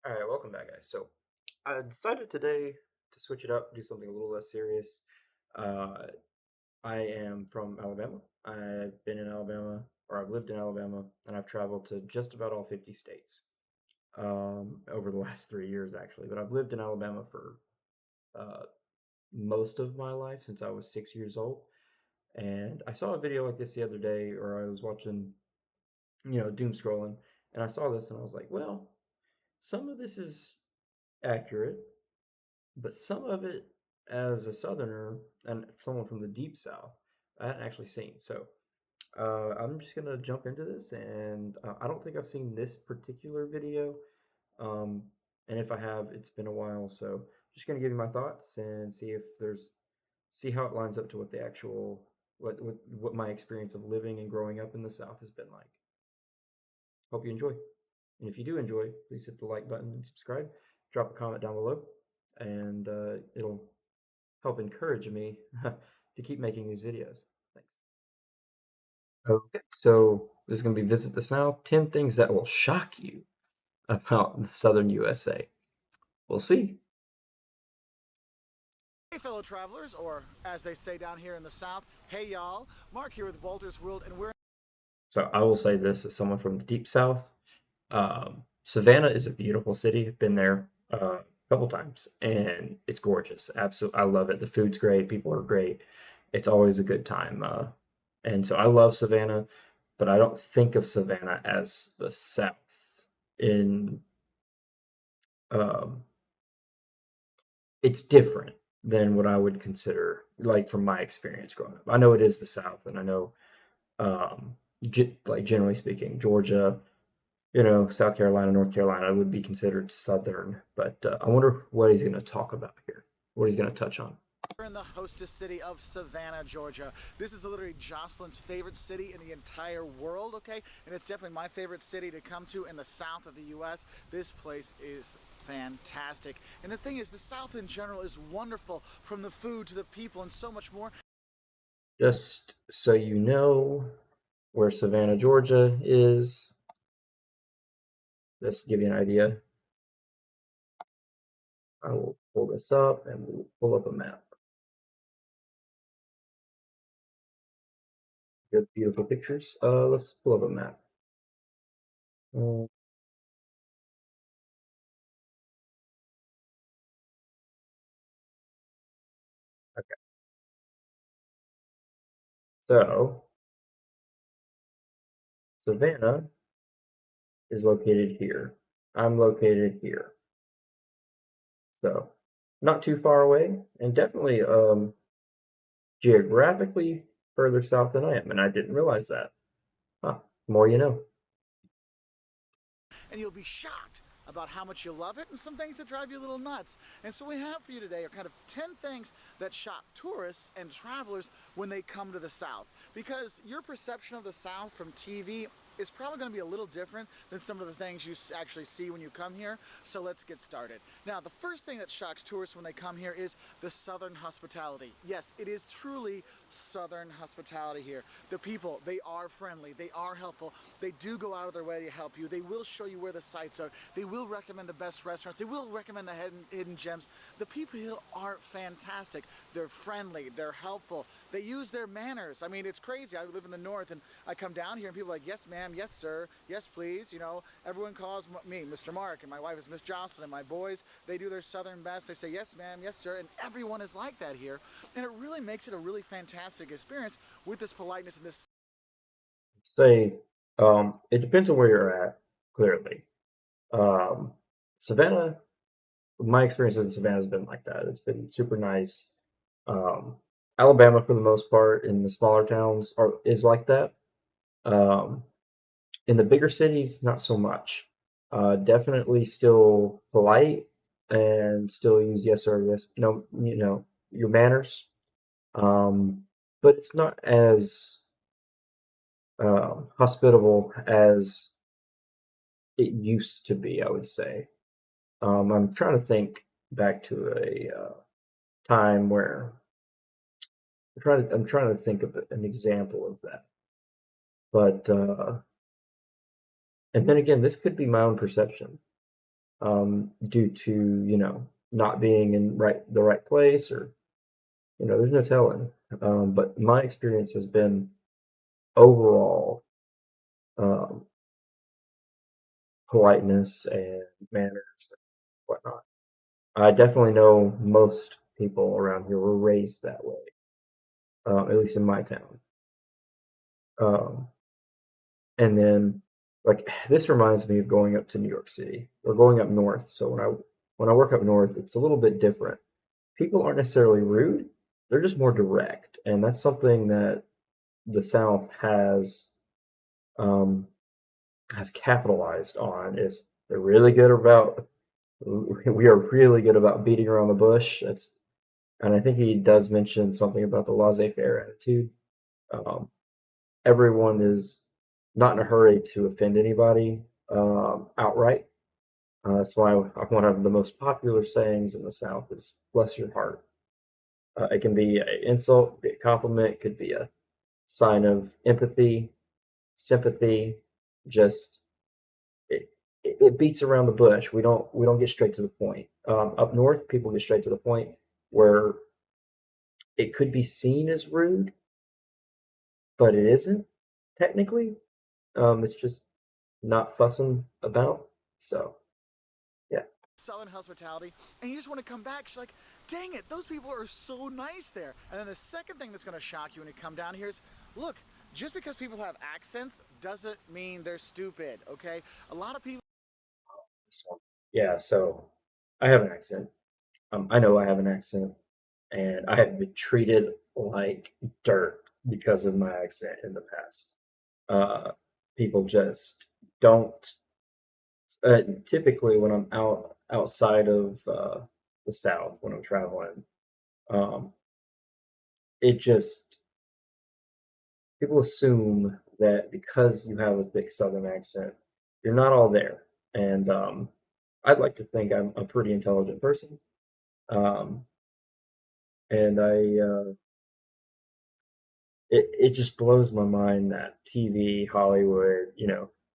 All right, welcome back, guys. So I decided today to switch it up, do something a little less serious. Uh, I am from Alabama. I've been in Alabama, or I've lived in Alabama, and I've traveled to just about all 50 states over the last 3 years, actually. But I've lived in Alabama for uh, most of my life since I was 6 years old. And I saw a video like this the other day, or I was watching, doom scrolling, and I saw this, and I was like, well, some of this is accurate, but some of it, as a Southerner and someone from the Deep South, I hadn't actually seen. So I'm just gonna jump into this, and I don't think I've seen this particular video. Um, and if I have, it's been a while. So just gonna give you my thoughts and see how it lines up to what the actual what my experience of living and growing up in the South has been like. Hope you enjoy. And if you do enjoy, please hit the like button and subscribe. Drop a comment down below, and it'll help encourage me to keep making these videos. Thanks. Okay, so this is going to be Visit the South, 10 things that will shock you about the southern USA. We'll see. Hey, fellow travelers, or as they say down here in the South, hey y'all. Mark here with Wolter's World, and we're So I will say this as someone from the deep South. Savannah is a beautiful city. I've been there a couple times, and it's gorgeous. Absolutely, I love it. The food's great. People are great. It's always a good time. And so I love Savannah, but I don't think of Savannah as the South in um, it's different than what I would consider, like from my experience growing up. I know it is the South, and I know, like generally speaking, Georgia, South Carolina, North Carolina would be considered Southern. But I wonder what he's going to talk about here, what he's going to touch on. in the hostess city of Savannah, Georgia. This is literally Jocelyn's favorite city in the entire world, okay? And it's definitely my favorite city to come to in the South of the U.S. This place is fantastic. And the thing is, the South in general is wonderful, from the food to the people and so much more. Just so you know where Savannah, Georgia is, just to give you an idea, I will pull this up and we'll pull up a map. Good, beautiful pictures. Let's pull up a map. Uh, okay, so Savannah is located here. I'm located here. So not too far away, and definitely geographically further south than I am, and I didn't realize that. Huh, more you know. And you'll be shocked about how much you love it and some things that drive you a little nuts. And so we have for you today are kind of 10 things that shock tourists and travelers when they come to the South. Because your perception of the South from TV is probably going to be a little different than some of the things you actually see when you come here. So let's get started. Now, the first thing that shocks tourists when they come here is the Southern hospitality. Yes, it is truly Southern hospitality here. The people, they are friendly, they are helpful, they do go out of their way to help you, they will show you where the sights are, they will recommend the best restaurants, they will recommend the hidden gems. The people here are fantastic. They're friendly, they're helpful, they use their manners. I mean, it's crazy. I live in the north and I come down here and people are like, yes ma'am, yes sir, yes please. Everyone calls me Mr. Mark and my wife is Miss Jocelyn, and my boys, they do their Southern best. They say yes ma'am, yes sir, and everyone is like that here. And it really makes it a really fantastic experience with this politeness and this. Say, it depends on where you're at, clearly. Um, Savannah, my experience in Savannah has been like that. It's been super nice. Um, Alabama, for the most part, in the smaller towns, is like that. Um, in the bigger cities, not so much. Definitely still polite and still use yes sir, yes, no, your manners. Um, but it's not as hospitable as it used to be, I would say. I'm trying to think back to a time where I'm trying to think of an example of that. But and then again, this could be my own perception. due to, not being in the right place, or, there's no telling. But my experience has been overall, um, politeness and manners and whatnot. I definitely know most people around here were raised that way, at least in my town. Um, and then, like, this reminds me of going up to New York City or going up north. So when I work up north, it's a little bit different. People aren't necessarily rude; they're just more direct, and that's something that the South um, has capitalized on. Is they're really good about we are really good about beating around the bush. And I think he does mention something about the laissez-faire attitude. Um, Everyone is not in a hurry to offend anybody outright. That's why one of the most popular sayings in the South is "bless your heart." It can be an insult, be a compliment, it could be a sign of empathy, sympathy. Just it, it beats around the bush. We don't get straight to the point. Up north, people get straight to the point where it could be seen as rude, but it isn't technically. It's just not fussing about. So yeah, Southern hospitality, and you just want to come back. She's like, dang it, those people are so nice there. And then the second thing that's going to shock you when you come down here is, look, just because people have accents doesn't mean they're stupid, okay? A lot of people. this one. Yeah. So I have an accent. I know I have an accent, and I have been treated like dirt because of my accent in the past. Uh, People just don't. Typically, when I'm outside of the South, when I'm traveling, um, it just people assume that because you have a thick Southern accent, you're not all there. And I'd like to think I'm a pretty intelligent person. Um, and it just blows my mind that TV, Hollywood,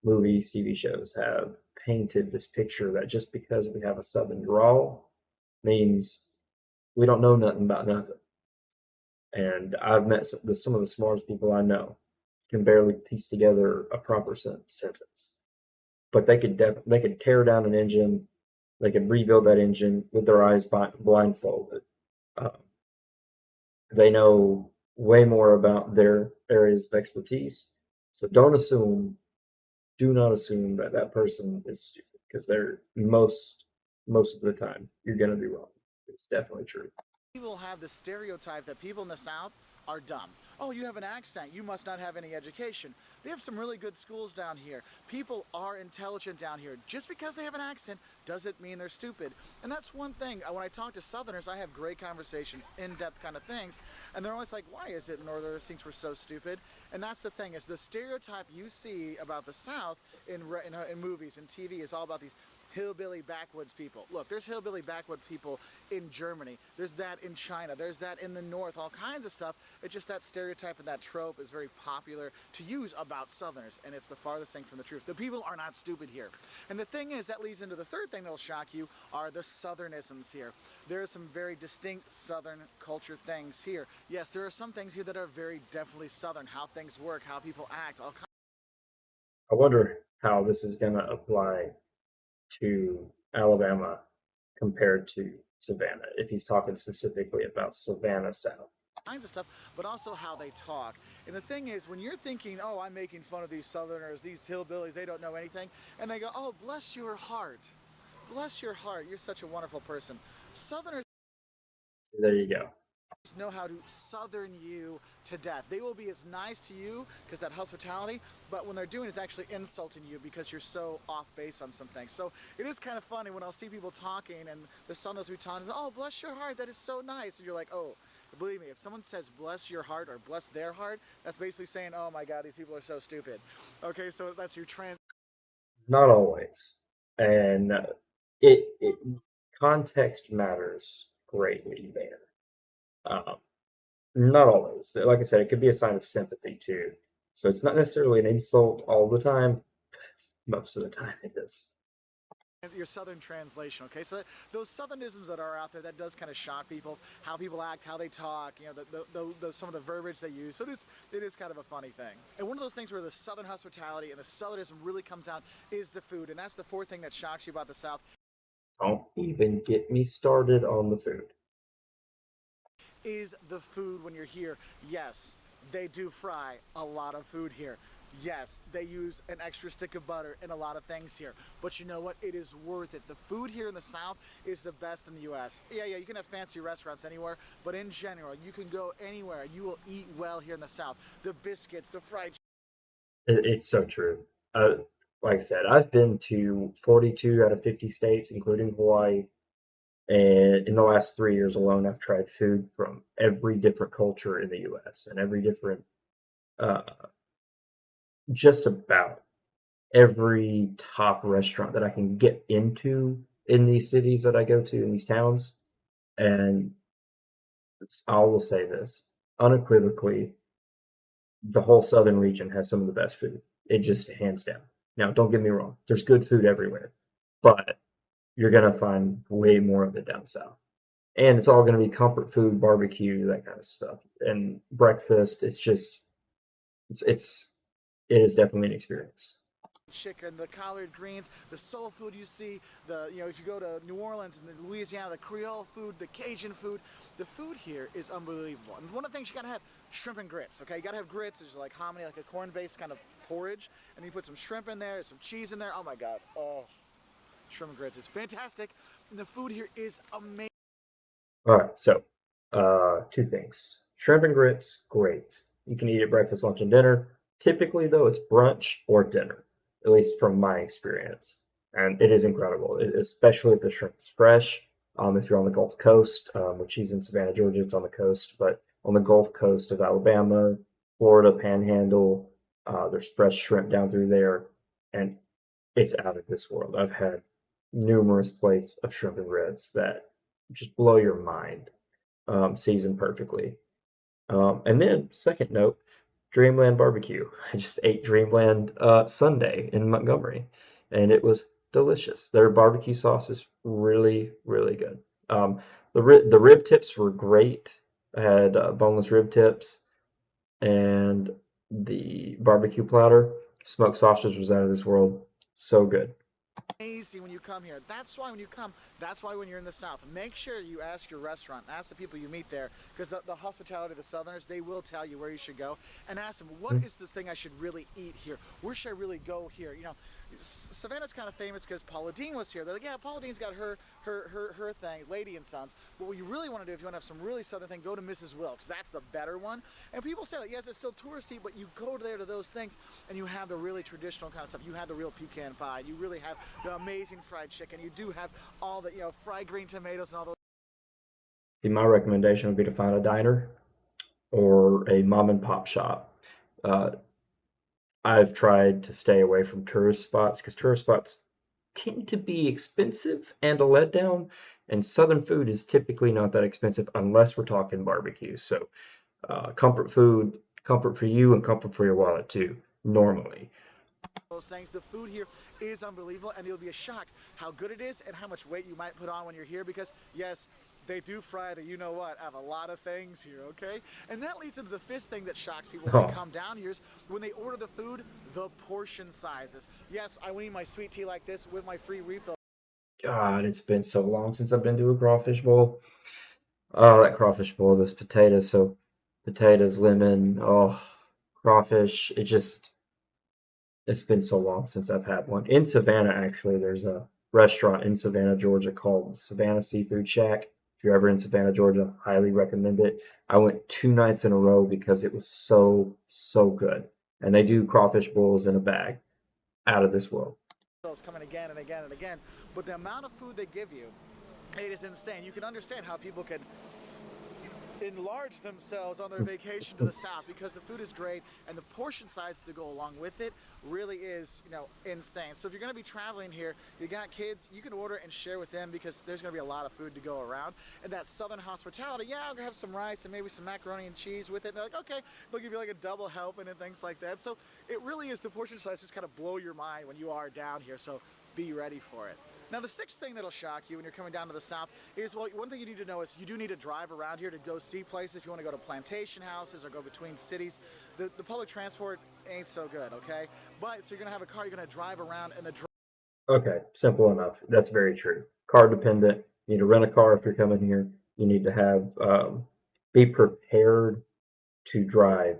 movies, TV shows have painted this picture that just because we have a Southern drawl means we don't know nothing about nothing. And I've met some of the smartest people I know can barely piece together a proper sentence, but they could tear down an engine, they could rebuild that engine with their eyes blindfolded. Um, they know way more about their areas of expertise. So do not assume that that person is stupid, because they're most of the time you're gonna be wrong. It's definitely true. People have the stereotype that people in the South are dumb. Oh, you have an accent. You must not have any education. They have some really good schools down here. People are intelligent down here. Just because they have an accent doesn't mean they're stupid. And that's one thing. When I talk to Southerners, I have great conversations, in-depth kind of things, and they're always like, why is it Northerners think we're so stupid? And that's the thing, is the stereotype you see about the South in movies and TV is all about these hillbilly backwoods people. Look, there's hillbilly backwoods people in Germany. There's that in China. There's that in the North. All kinds of stuff. It's just that stereotype and that trope is very popular to use about Southerners, and it's the farthest thing from the truth. The people are not stupid here. And the thing is, that leads into the third thing that'll shock you, are the Southernisms here. There are some very distinct Southern culture things here. Yes, there are some things here that are very definitely Southern. How things work, how people act, all kinds. I wonder how this is gonna apply to Alabama compared to Savannah, if he's talking specifically about Savannah South. Kinds of stuff, but also how they talk. And the thing is, when you're thinking, oh, I'm making fun of these Southerners, these hillbillies, they don't know anything, and they go, oh, bless your heart. Bless your heart. You're such a wonderful person. Southerners There you go. know how to southern you to death. They will be as nice to you because that hospitality, but when they're doing is actually insulting you because you're so off base on some things. So it is kind of funny when I'll see people talking and the Southerners we talk, oh, bless your heart, that is so nice. And you're like, oh, believe me, if someone says bless your heart or bless their heart, that's basically saying, oh my God, these people are so stupid. Okay, so that's your trans. Not always, and it context matters greatly there. Um, Not always. Like I said, it could be a sign of sympathy too. So it's not necessarily an insult all the time. Most of the time it is. Your southern translation, okay? So those southernisms that are out there, that does kind of shock people, how people act, how they talk, you know, some of the verbiage they use. So it is kind of a funny thing. And one of those things where the southern hospitality and the southernism really comes out is the food. And that's the fourth thing that shocks you about the South Don't even get me started on the food. is the food when you're here. Yes, they do fry a lot of food here. Yes, they use an extra stick of butter in a lot of things here. But you know what? It is worth it. The food here in the South is the best in the U.S. Yeah, you can have fancy restaurants anywhere, but in general, you can go anywhere and you will eat well here in the South. The biscuits, the fried It's so true. Uh, like I said, I've been to 42 out of 50 states, including Hawaii. And in the last 3 years alone, I've tried food from every different culture in the US and every different, uh, just about every top restaurant that I can get into in these cities that I go to, in these towns. And I will say this unequivocally, the whole southern region has some of the best food. It just hands down. Now, don't get me wrong, there's good food everywhere, but you're gonna find way more of it down south. And it's all gonna be comfort food, barbecue, that kind of stuff. And breakfast, it's it is definitely an experience. chicken, the collard greens, the soul food you see, if you go to New Orleans and Louisiana, the Creole food, the Cajun food, the food here is unbelievable. And one of the things you gotta have, shrimp and grits, okay? You gotta have grits, it's like hominy, like a corn-based kind of porridge, and you put some shrimp in there, some cheese in there, oh my God, oh, shrimp and grits is fantastic. And the food here is amazing. All right, so two things. Shrimp and grits, great. You can eat it breakfast, lunch, and dinner. Typically, though, it's brunch or dinner, at least from my experience. And it is incredible, especially if the shrimp is fresh. If you're on the Gulf Coast, which he's in Savannah, Georgia, it's on the coast, but on the Gulf Coast of Alabama, Florida Panhandle, there's fresh shrimp down through there, and it's out of this world. I've had numerous plates of shrimp and grits that just blow your mind, seasoned perfectly. And then, second note, Dreamland Barbecue. I just ate Dreamland Sunday in Montgomery, and it was delicious. Their barbecue sauce is really, really good. The rib tips were great. I had boneless rib tips, and the barbecue platter, smoked sausage was out of this world. So good. Amazing when you come here. That's why when you come, that's why when you're in the South, make sure you ask your restaurant, ask the people you meet there, because the hospitality of the Southerners, they will tell you where you should go, and ask them, what is the thing I should really eat here? Where should I really go here? You know, Savannah's kind of famous because Paula Deen was here. They're like, yeah, Paula Deen's got her thing, Lady and Sons. But what you really want to do, if you want to have some really Southern thing, go to Mrs. Wilkes. That's the better one. And people say that, yes, it's still touristy, but you go there to those things, and you have the really traditional kind of stuff. You have the real pecan pie. You really have the amazing fried chicken. You do have all the, fried green tomatoes and all those. See, my recommendation would be to find a diner or a mom and pop shop. Uh, I've tried to stay away from tourist spots because tourist spots tend to be expensive and a letdown, and Southern food is typically not that expensive unless we're talking barbecue. So, comfort food, comfort for you, and comfort for your wallet too, normally. Those things. The food here is unbelievable, and you'll be shocked how good it is and how much weight you might put on when you're here because, yes, they do fry the you know what, have a lot of things here, okay? And that leads into the fifth thing that shocks people when they Oh, come down here is when they order the food, the portion sizes. Yes, I want to eat my sweet tea like this with my free refill. God, it's been so long since I've been to a crawfish bowl. Oh, that crawfish bowl, those potatoes. So, potatoes, lemon, oh, crawfish. It's been so long since I've had one. In Savannah, actually, there's a restaurant in Savannah, Georgia called Savannah Seafood Shack. If you're ever in Savannah, Georgia, highly recommend it. I went 2 nights in a row because it was so, so good. And they do crawfish bowls in a bag, out of this world. Coming again and again and again, but the amount of food they give you, it is insane. You can understand how people could enlarge themselves on their vacation to the South because the food is great and the portion size to go along with it really is, insane. So if you're going to be traveling here, you got kids, you can order and share with them because there's going to be a lot of food to go around. And that Southern hospitality, yeah, I'll have some rice and maybe some macaroni and cheese with it. And they're like, okay, they'll give you like a double helping and things like that. So it really is the portion size just kind of blow your mind when you are down here. So be ready for it. Now, the sixth thing that'll shock you when you're coming down to the South is, well, one thing you need to know is you do need to drive around here to go see places. If you want to go to plantation houses or go between cities, the public transport ain't so good, okay? But, so you're going to have a car, you're going to drive around, and the Okay, simple enough. That's very true. Car dependent. You need to rent a car if you're coming here. You need to have be prepared to drive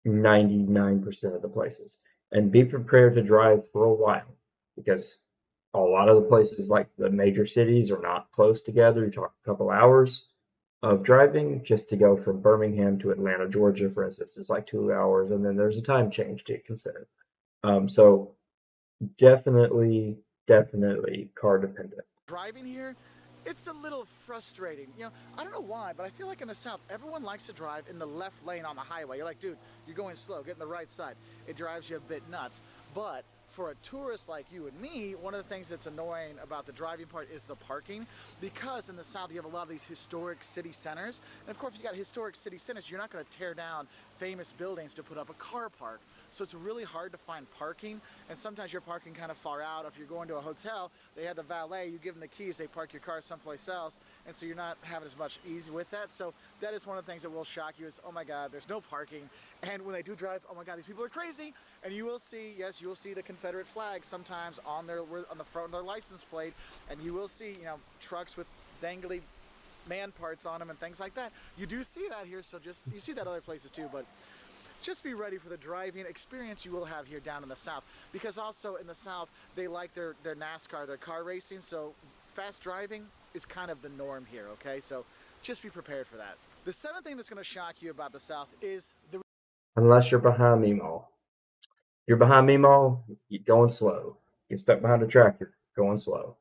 99% of the places and be prepared to drive for a while because a lot of the places like the major cities are not close together. You talk a couple hours of driving just to go from Birmingham to Atlanta, Georgia, for instance, is like 2 hours, and then there's a time change to consider. So definitely, definitely car dependent. driving here, it's a little frustrating. You know, I don't know why, but I feel like in the South, everyone likes to drive in the left lane on the highway. You're like, dude, you're going slow, get in the right side. It drives you a bit nuts. But for a tourist like you and me, one of the things that's annoying about the driving part is the parking, because in the South you have a lot of these historic city centers, and of course if you got historic city centers, you're not going to tear down famous buildings to put up a car park. So it's really hard to find parking, and sometimes you're parking kind of far out. If you're going to a hotel, they have the valet, you give them the keys, they park your car someplace else, and so you're not having as much ease with that. So that is one of the things that will shock you is, oh my God, there's no parking. And when they do drive, oh my God, these people are crazy. And you will see, yes, you will see the Confederate flag sometimes on the front of their license plate, and you will see, you know, trucks with dangly man parts on them and things like that. You do see that here, so just, you see that other places too, but just be ready for the driving experience you will have here down in the South, because also in the South they like their NASCAR, their car racing, so fast driving is kind of the norm here, okay? So just be prepared for that. The seventh thing that's going to shock you about the South is the Unless you're behind me, Mall. If you're behind me, Mall, you're going slow. Get stuck behind a tractor, going slow.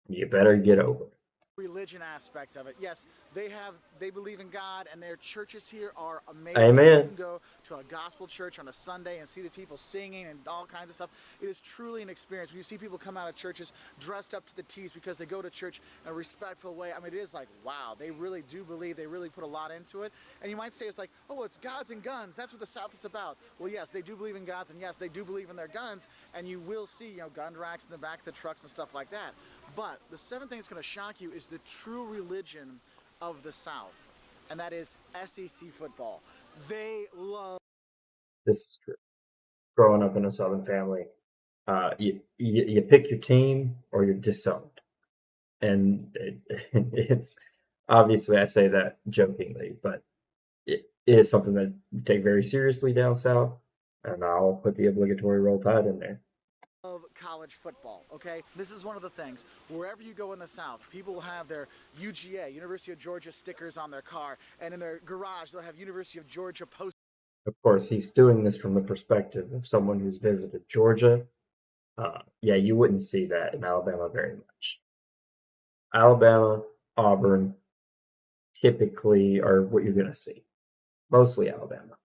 You better get over it. religion aspect of it. Yes, they believe in God, and their churches here are amazing. If you Amen. can go to a gospel church on a Sunday and see the people singing and all kinds of stuff, it is truly an experience. When you see people come out of churches dressed up to the T's because they go to church in a respectful way, I mean, it is like, wow, they really do believe, they really put a lot into it. And you might say it's like, oh, well, it's gods and guns, that's what the South is about. Well, yes, they do believe in gods, and yes, they do believe in their guns, and you will see, you know, gun racks in the back of the trucks and stuff like that. But the seventh thing that's going to shock you is the true religion of the South, and that is SEC football. They love. This is true. Growing up in a Southern family, you pick your team or you're disowned. And it's obviously I say that jokingly, but it is something that you take very seriously down south, and I'll put the obligatory roll tide in there. Of college football, okay? This is one of the things. Wherever you go in the South, people will have their UGA, University of Georgia stickers on their car, and in their garage, they'll have University of Georgia posters. Of course, he's doing this from the perspective of someone who's visited Georgia. Yeah, you wouldn't see that in Alabama very much. Alabama, Auburn typically are what you're going to see. Mostly Alabama.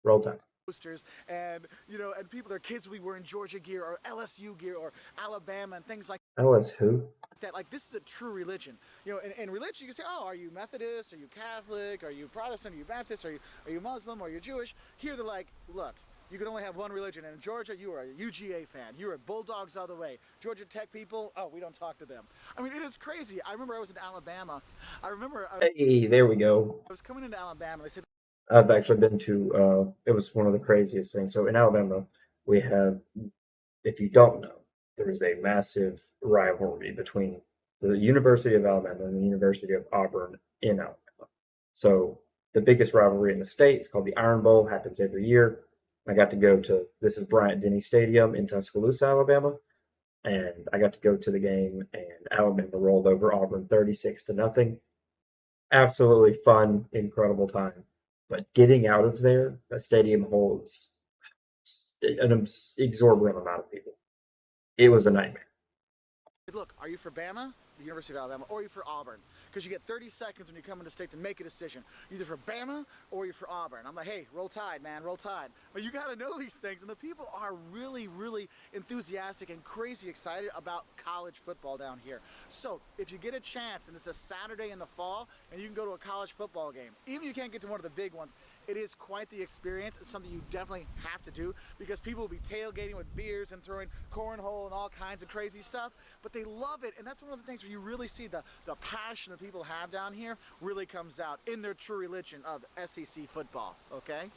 Roll tide. Posters, and you know, and people, their kids will be wearing Georgia gear or LSU gear or Alabama and things like LS who? that. Like, this is a true religion. You know, in religion you can say, oh, are you Methodist, are you Catholic, are you Protestant, are you Baptist, are you Muslim, are you Jewish? Here they're like, look, you can only have one religion, and in Georgia you are a UGA fan, you're a Bulldogs all the way. Georgia Tech people, oh, we don't talk to them. I mean, it is crazy. I remember I was in Alabama. Hey, there we go. I was coming into Alabama. They said, I've actually been to, it was one of the craziest things. So in Alabama, we have, if you don't know, there is a massive rivalry between the University of Alabama and the University of Auburn in Alabama. So the biggest rivalry in the state is called the Iron Bowl, happens every year. I got to go to, this is Bryant-Denny Stadium in Tuscaloosa, Alabama, and I got to go to the game, and Alabama rolled over Auburn 36-0. Absolutely fun, incredible time. But getting out of there, the stadium holds an exorbitant amount of people. It was a nightmare. look, are you for Bama? the University of Alabama, or you're for Auburn. Because you get 30 seconds when you come into state to make a decision. You're either for Bama or you're for Auburn. I'm like, hey, roll tide, man, roll tide. But you got to know these things, and the people are really, really enthusiastic and crazy excited about college football down here. So if you get a chance, and it's a Saturday in the fall, and you can go to a college football game, even if you can't get to one of the big ones, it is quite the experience. It's something you definitely have to do, because people will be tailgating with beers and throwing cornhole and all kinds of crazy stuff, but they love it. And that's one of the things where you really see the passion that people have down here really comes out in their true religion of SEC football, okay?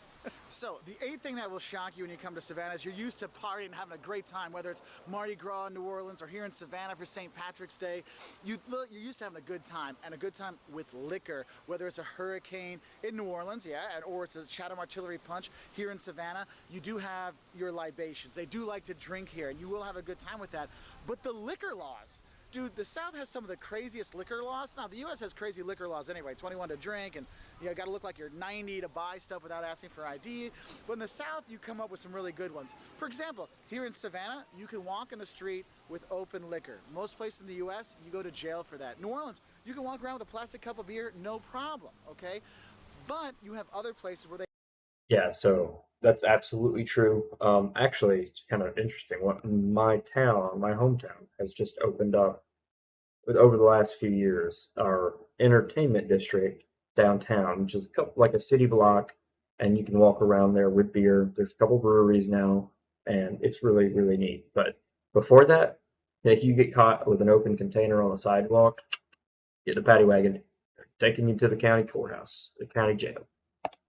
So, the eighth thing that will shock you when you come to Savannah is you're used to partying and having a great time, whether it's Mardi Gras in New Orleans or here in Savannah for St. Patrick's Day. You're used to having a good time, and a good time with liquor, whether it's a hurricane in New Orleans, yeah, or it's a Chatham Artillery Punch here in Savannah. You do have your libations. They do like to drink here, and you will have a good time with that. But the liquor laws, dude, the South has some of the craziest liquor laws. Now, the U.S. has crazy liquor laws anyway, 21 to drink, and you got to look like you're 90 to buy stuff without asking for ID. But in the South, you come up with some really good ones. For example, here in Savannah, you can walk in the street with open liquor. Most places in the U.S., you go to jail for that. New Orleans, you can walk around with a plastic cup of beer, no problem, okay? But you have other places where they... Yeah, so that's absolutely true. Actually, it's kind of interesting. What my town, my hometown, has just opened up over the last few years. Our entertainment district downtown, which is like a city block, and you can walk around there with beer. There's a couple breweries now, and it's really, really neat. But before that, if you get caught with an open container on the sidewalk, get the paddy wagon, taking you to the county courthouse, the county jail.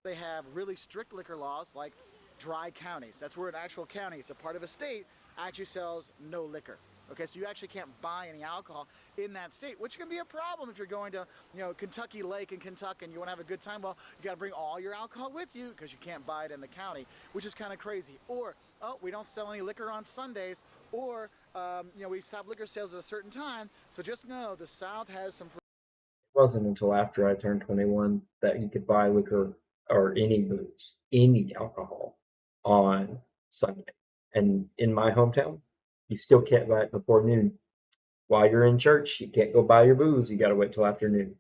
They have really strict liquor laws, like dry counties. That's where an actual county, it's a part of a state, actually sells no liquor. Okay, so you actually can't buy any alcohol in that state, which can be a problem if you're going to, Kentucky Lake in Kentucky and you want to have a good time. Well, you got to bring all your alcohol with you because you can't buy it in the county, which is kind of crazy. Or, oh, we don't sell any liquor on Sundays, or, we stop liquor sales at a certain time. So just know the South has some... It wasn't until after I turned 21 that you could buy liquor or any booze, any alcohol on Sunday. And in my hometown, you still can't buy it before noon. While you're in church, you can't go buy your booze. You got to wait till afternoon.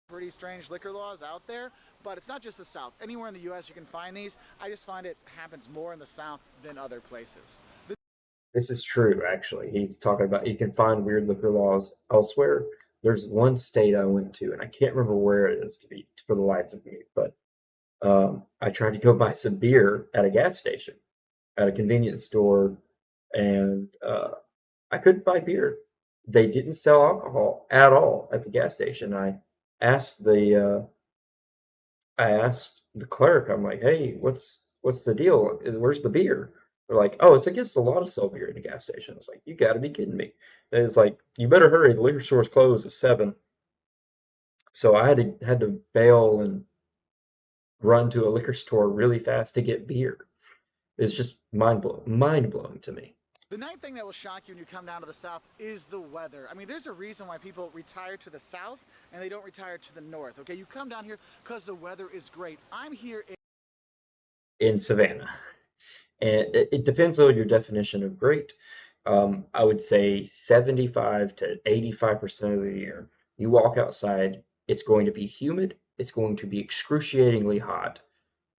pretty strange liquor laws out there, but it's not just the South. Anywhere in the U.S. you can find these. I just find it happens more in the South than other places. This is true, actually. He's talking about you can find weird liquor laws elsewhere. There's one state I went to, and I can't remember where it is to be for the life of me, but I tried to go buy some beer at a gas station, at a convenience store, and I couldn't buy beer. They didn't sell alcohol at all at the gas station. Asked the I asked the clerk, I'm like, hey, what's the deal? Where's the beer? They're like, oh, it's against the law to sell beer in a gas station. I was like, you got to be kidding me. And it's like, you better hurry. The liquor store's closed at 7. So I had to bail and run to a liquor store really fast to get beer. It's just mind blowing to me. The ninth thing that will shock you when you come down to the South is the weather. I mean, there's a reason why people retire to the South and they don't retire to the North. Okay, you come down here because the weather is great. I'm here In Savannah. And it depends on your definition of great. I would say 75 to 85% of the year, you walk outside, it's going to be humid, it's going to be excruciatingly hot,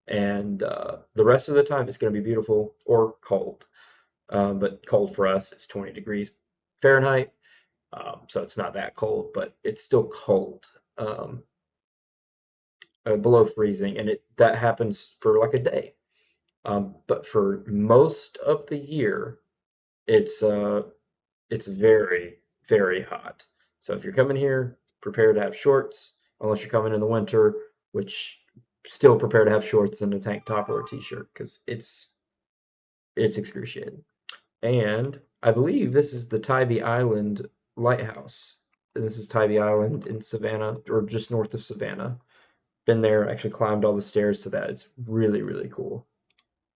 and the rest of the time it's going to be beautiful or cold. But cold for us, it's 20 degrees Fahrenheit, so it's not that cold, but it's still cold, below freezing, and that happens for like a day. But for most of the year, it's it's very, very hot. So if you're coming here, prepare to have shorts, unless you're coming in the winter, which still prepare to have shorts and a tank top or a t-shirt because it's excruciating. And I believe this is the Tybee Island Lighthouse. This is Tybee Island in Savannah, or just north of Savannah. Been there, actually climbed all the stairs to that. It's really, really cool.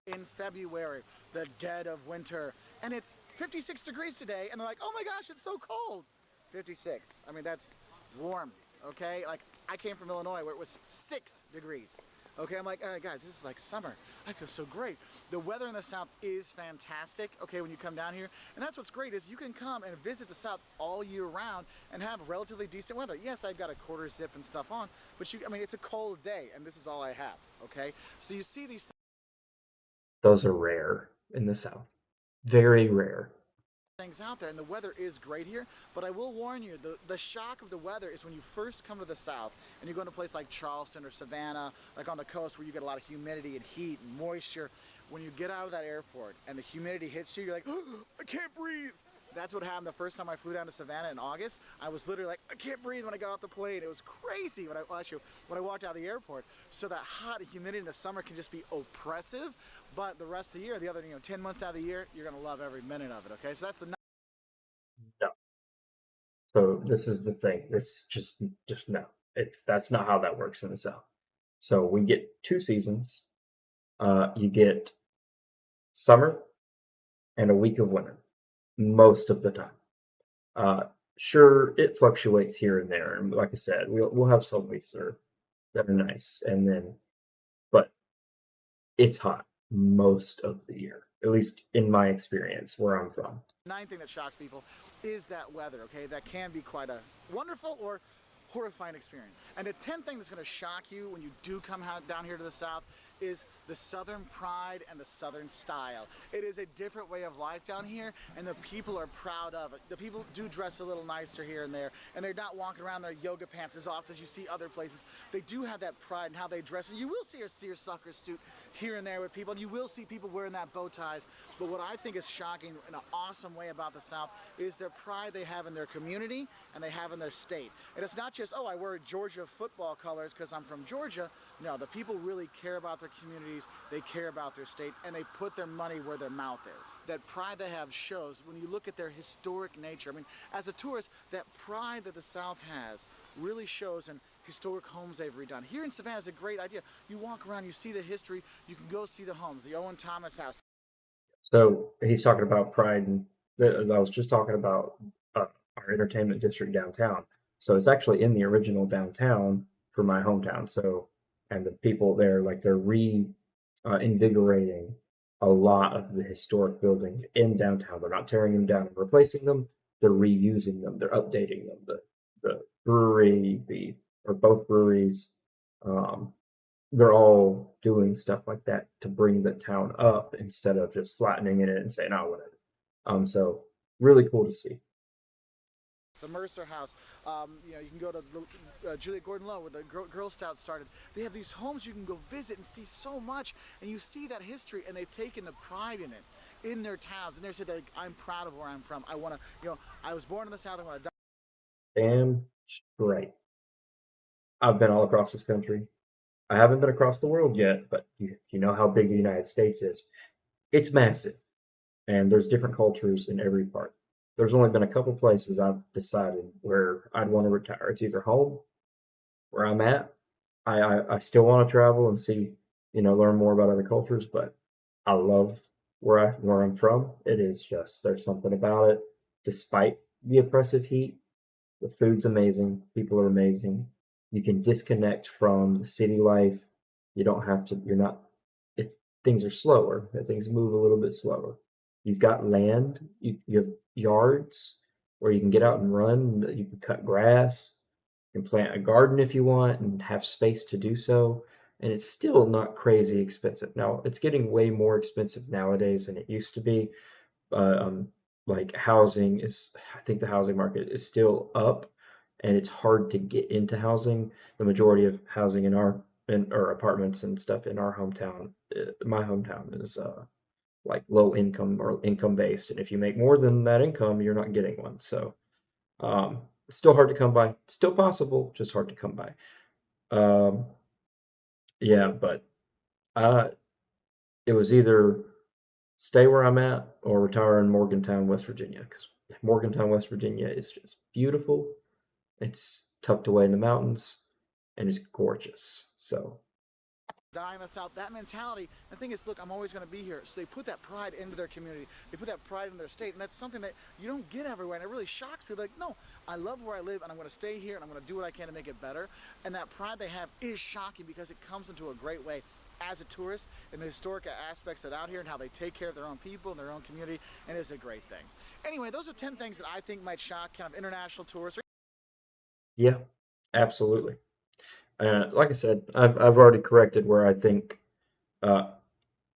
in February, the dead of winter, and it's 56 degrees today, and they're like, oh my gosh, it's so cold. 56. I mean, that's warm, okay? Like, I came from Illinois where it was 6 degrees. Okay, I'm like, guys, this is like summer. I feel so great. The weather in the South is fantastic, okay, when you come down here. And that's what's great is you can come and visit the South all year round and have relatively decent weather. Yes, I've got a quarter zip and stuff on, but I mean, it's a cold day, and this is all I have, okay? So you see these Those are rare in the South. Very rare. things out there, and the weather is great here. But I will warn you, the shock of the weather is when you first come to the South and you go to a place like Charleston or Savannah, like on the coast where you get a lot of humidity and heat and moisture. When you get out of that airport and the humidity hits you, you're like, oh, I can't breathe. That's what happened the first time I flew down to Savannah in August. I was literally like, I can't breathe when I got off the plane. It was crazy when when I walked out of the airport. So that hot humidity in the summer can just be oppressive, but the rest of the year, the other 10 months out of the year, you're gonna love every minute of it. Okay, so that's the No. So this is the thing. This just no. That's not how that works in the South. So we get two seasons. You get summer and a week of winter most of the time. Uh, sure, it fluctuates here and there, and like I said, we'll have some weeks that are nice, and then but it's hot most of the year, at least in my experience where I'm from. ninth thing that shocks people is that weather, okay? That can be quite a wonderful or horrifying experience. And the 10th thing that's going to shock you when you do come down here to the South is the Southern pride and the Southern style. It is a different way of life down here, and the people are proud of it. The people do dress a little nicer here and there, and they're not walking around in their yoga pants as often as you see other places. They do have that pride in how they dress, and you will see a seersucker suit here and there with people, and you will see people wearing that bow ties. But what I think is shocking in an awesome way about the South is their pride they have in their community and they have in their state. And it's not just, oh, I wear Georgia football colors because I'm from Georgia. No, the people really care about their communities, they care about their state, and they put their money where their mouth is. That pride they have shows when you look at their historic nature. I mean, as a tourist, that pride that the South has really shows in historic homes they've redone. Here in Savannah is a great idea. You walk around, you see the history, you can go see the homes, the Owen Thomas house. So he's talking about pride, and as I was just talking about our entertainment district downtown. So it's actually in the original downtown for my hometown. So and the people there, like they're invigorating a lot of the historic buildings in downtown. They're not tearing them down and replacing them. They're reusing them. They're updating them. The brewery, the or both breweries, um, they're all doing stuff like that to bring the town up instead of just flattening it and saying, oh, whatever. So really cool to see. The Mercer House, you can go to Juliet Gordon Low, where the Girl Scouts started. They have these homes you can go visit and see so much, and you see that history, and they've taken the pride in it, in their towns, and they said, like, I'm proud of where I'm from. I want to, I was born in the South, I want to die. Damn straight. I've been all across this country. I haven't been across the world yet, but you know how big the United States is. It's massive, and there's different cultures in every part. There's only been a couple places I've decided where I'd want to retire. It's either home, where I'm at. I still want to travel and see, learn more about other cultures, but I love where I'm from. It is just there's something about it. Despite the oppressive heat, the food's amazing, people are amazing. You can disconnect from the city life. You don't have to, you're not, it, things are slower. Things move a little bit slower. You've got land, you have yards where you can get out and run, you can cut grass, you can plant a garden if you want and have space to do so. And it's still not crazy expensive. Now, it's getting way more expensive nowadays than it used to be, like housing is, I think the housing market is still up, and it's hard to get into housing. The majority of housing or apartments and stuff in our hometown, my hometown is like low income or income based, and if you make more than that income, you're not getting one. So it's still hard to come by. Still possible, just hard to come by. Um, yeah, but uh, it was either stay where I'm at or retire in Morgantown, West Virginia, because Morgantown, West Virginia is just beautiful. It's tucked away in the mountains and it's gorgeous. So die in the South, that mentality. The thing is, look, I'm always going to be here. So they put that pride into their community. They put that pride in their state. And that's something that you don't get everywhere. And it really shocks people. Like, no, I love where I live and I'm going to stay here and I'm going to do what I can to make it better. And that pride they have is shocking because it comes into a great way as a tourist and the historic aspects that out here and how they take care of their own people and their own community. And it's a great thing. Anyway, those are 10 things that I think might shock kind of international tourists. Yeah, absolutely. Like I said, I've already corrected where I think uh,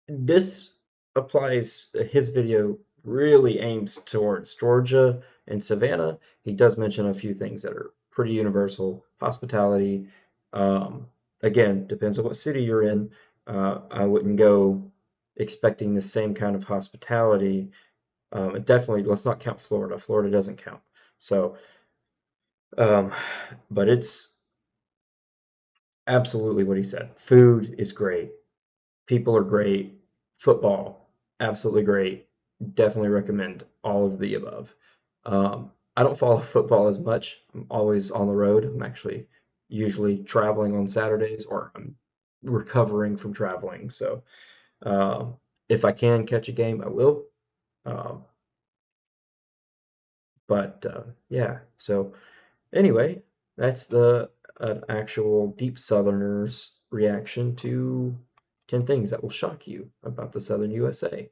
this applies. His video really aims towards Georgia and Savannah. He does mention a few things that are pretty universal. Hospitality, um, again, depends on what city you're in. I wouldn't go expecting the same kind of hospitality. Definitely, let's not count Florida. Florida doesn't count. So, um, but it's absolutely what he said. Food is great. People are great. Football, absolutely great. Definitely recommend all of the above. I don't follow football as much. I'm always on the road. I'm actually usually traveling on Saturdays or I'm recovering from traveling. So if I can catch a game, I will. Um, but yeah, so anyway, that's the actual deep Southerners reaction to 10 things that will shock you about the Southern USA.